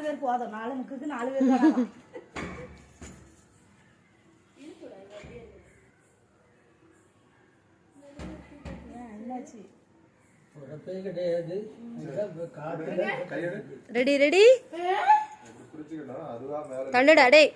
பேர் போதும் 4 முக்குக்கு 4 பேர் ரெடி ரெடி தள்ளுடா டேய்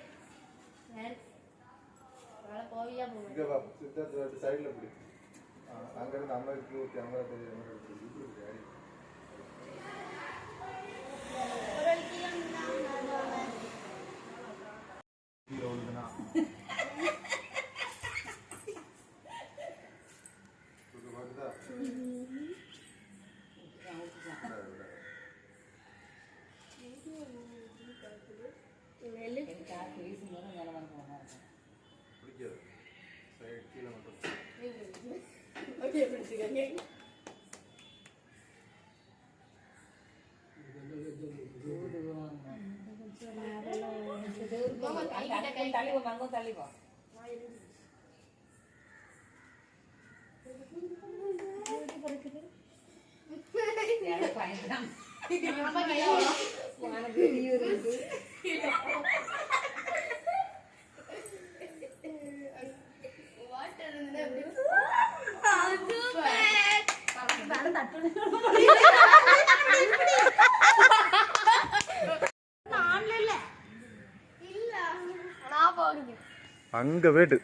அங்க வேட்டு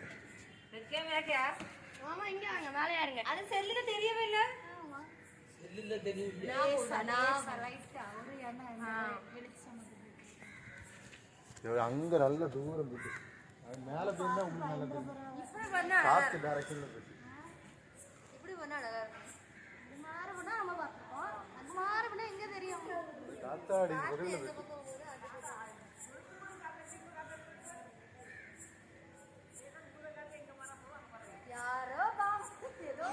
அங்க நல்ல தூரம் போயிட்டு மேல போயிருந்தா உங்களுக்கு நல்ல தெரியும் காத்து டைரக்ஷன்ல போயிட்டு இப்படி பண்ணா அழகா இருக்கும் மாறவனா நம்ம பாத்துறோம் அது மாறவனா எங்க தெரியும் காத்தாடி முதல்ல போயிட்டு யாரோ பாஸ் ஏதோ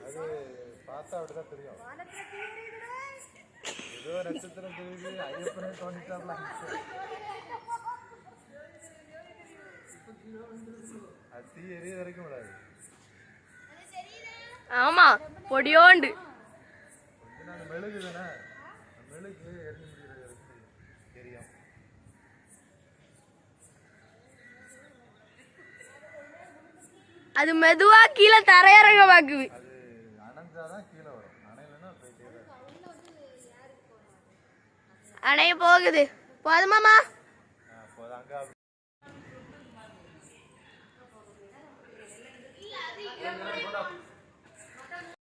அது பார்த்தா அப்படிதான் தெரியும் வானத்துல தீரிடுடா ஏதோ நட்சத்திரம் தெரியுது ஐயப்பனே தோணிட்டாப்ல அது தீ எரிய வரைக்கும் விடாது ஆமா பொடியோண்டு நான் மெழுகு தானே மெழுகு எரிஞ்சு முடிகிற வரைக்கும் தெரியும் அது மெதுவா கீழே தரையிறங்க பாக்குது அது அணைஞ்சாதான் கீழே வரும் அணையிலன்னா போயிட்டே அணைய போகுது போதுமாமா அங்க